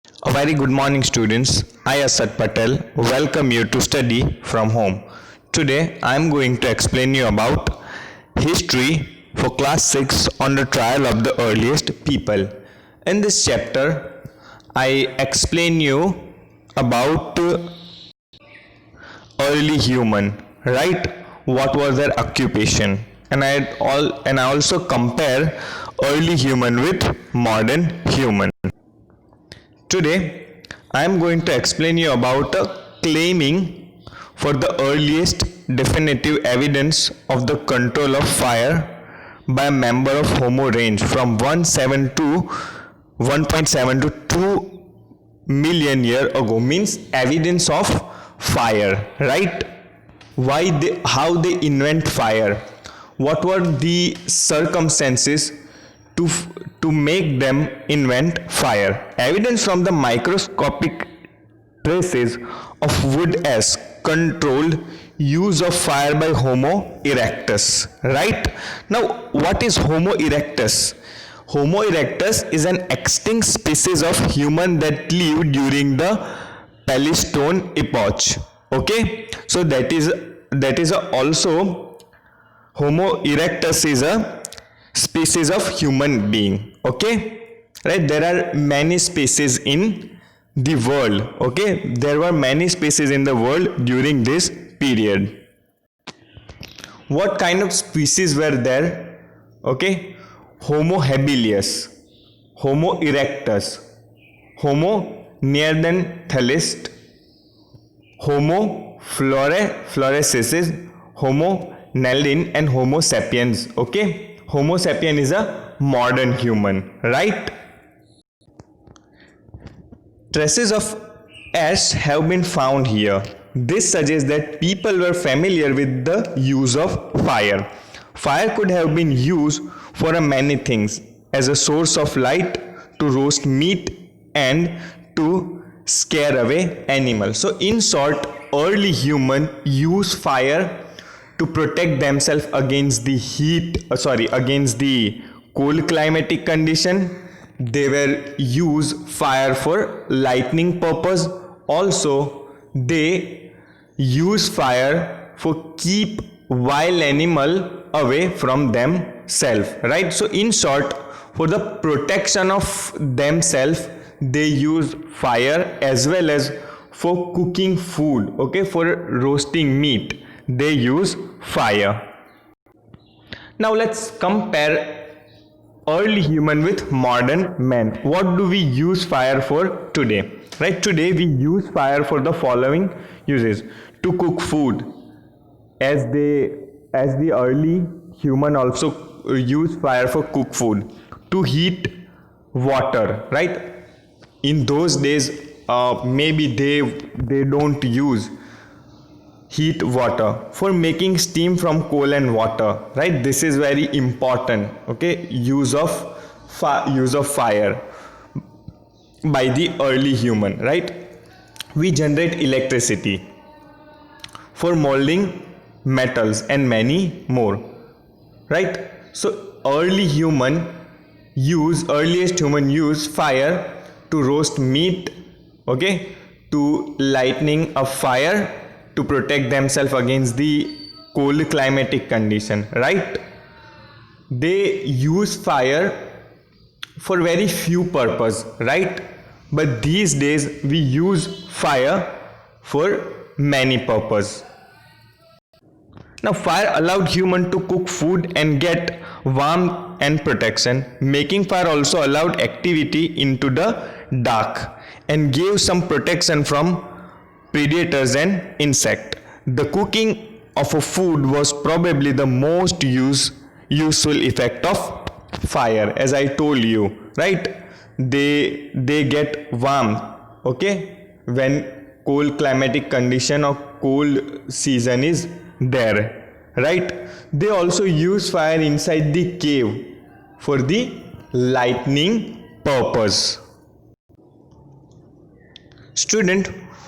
A very good morning, students. I, Asad Patel, welcome you to study from home. Today, I am going to explain you about history for class 6 on the trial of the earliest people. In this chapter, I explain you about early human, right? What was their occupation? And I also compare early human with modern human. Today, I am going to explain you about claiming for the earliest definitive evidence of the control of fire by a member of Homo range from 1.7 to 2 million year ago, means evidence of fire, right? How they invent fire, what were the circumstances to to make them invent fire. Evidence from the microscopic traces of wood as controlled use of fire by Homo erectus, right? Now, what is Homo erectus? Homo erectus is an extinct species of human that lived during the Pleistocene epoch. Okay, so that is also Homo erectus is a species of human being. Okay, right? There are many species in the world. Okay, there were many species in the world during this period. What kind of species were there? Okay, Homo habilis, Homo erectus, Homo neanderthalis, Homo floresiensis, Homo nalin, and Homo sapiens. Okay, Homo sapien is a modern human, right? Traces of ash have been found here. This suggests that people were familiar with the use of fire. Fire could have been used for many things, as a source of light, to roast meat, and to scare away animals. So in short, early human used fire to protect themselves against the against the cold climatic condition. They were use fire for lightning purpose. Also, they use fire for keep wild animal away from themselves, right? So in short, for the protection of themselves, they use fire, as well as for cooking food. Okay, for roasting meat, they use fire. Now let's compare early human with modern man. What do we use fire for today? Right, today we use fire for the following uses: to cook food, as the early human also use fire for cook food; to heat water, right? In those days, maybe they don't use heat water; for making steam from coal and water, right? This is very important. Okay, use of fire by the early human, right? We generate electricity for molding metals and many more, right? So earliest human use fire to roast meat, okay, to lightning a fire, to protect themselves against the cold climatic condition, right? They use fire for very few purpose, right? But these days we use fire for many purpose. Now, fire allowed human to cook food and get warmth and protection. Making fire also allowed activity into the dark and gave some protection from predators and insect. The cooking of a food was probably the most useful effect of fire, as I told you, right? They get warm, okay, when cold climatic condition or cold season is there, right? They also use fire inside the cave for the lightning purpose. Student,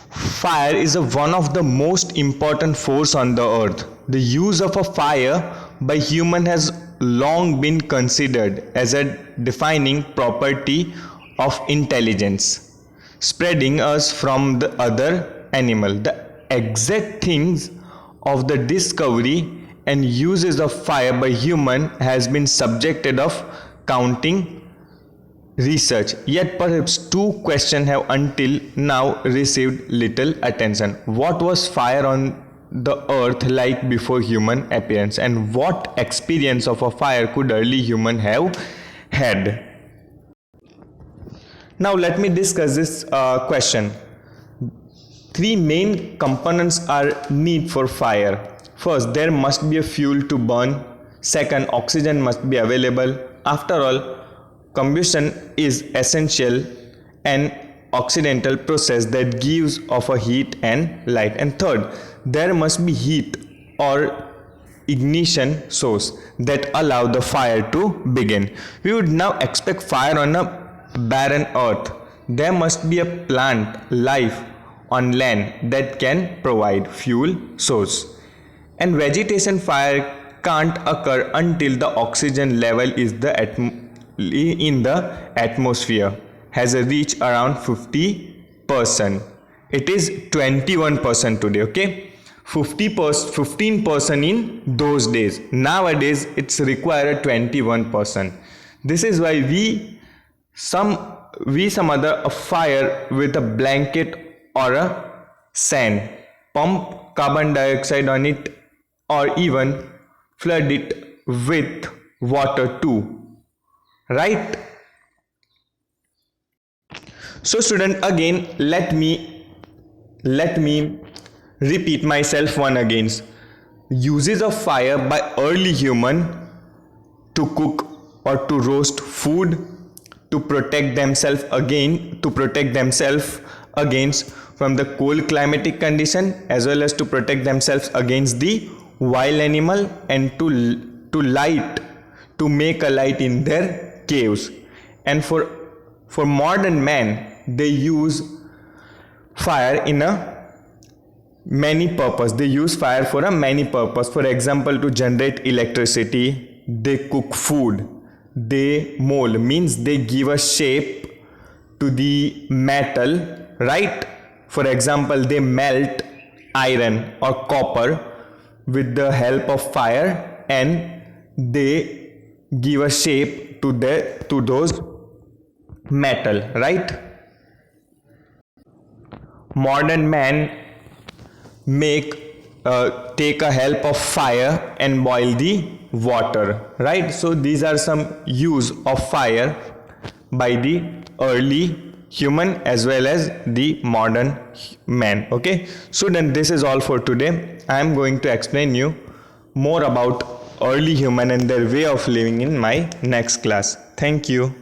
fire is one of the most important force on the earth. The use of a fire by human has long been considered as a defining property of intelligence. spreading us from the other animal. The exact things of the discovery and uses of fire by human has been subjected of counting research, yet perhaps two questions have until now received little attention. What was fire on the earth like before human appearance, and what experience of a fire could early human have had? Now let me discuss this question. Three main components are need for fire. First, there must be a fuel to burn. Second, oxygen must be available. After all, combustion is essential and accidental process that gives off a heat and light. And third, there must be heat or ignition source that allow the fire to begin. We would now expect fire on a barren earth. There must be a plant life on land that can provide fuel source. And vegetation fire can't occur until the oxygen level is in the atmosphere has reached around 50%. It is 21% today, okay? 15% in those days. Nowadays it's required 21%. This is why we some other a fire with a blanket or a sand, pump carbon dioxide on it, or even flood it with water too, right? So student, again let me repeat myself one again. Uses of fire by early human to cook or to roast food, to protect themselves against from the cold climatic condition, as well as to protect themselves against the wild animal, and to make a light in their caves. And for modern man, they use fire in a many purpose. They use fire for a many purpose. For example, to generate electricity, they cook food, they mold, means they give a shape to the metal, right? For example, they melt iron or copper with the help of fire, and they give a shape to those metal, right? Modern man take a help of fire and boil the water, right? So these are some use of fire by the early human as well as the modern man. Okay, so then this is all for today. I am going to explain you more about early human and their way of living in my next class. Thank you.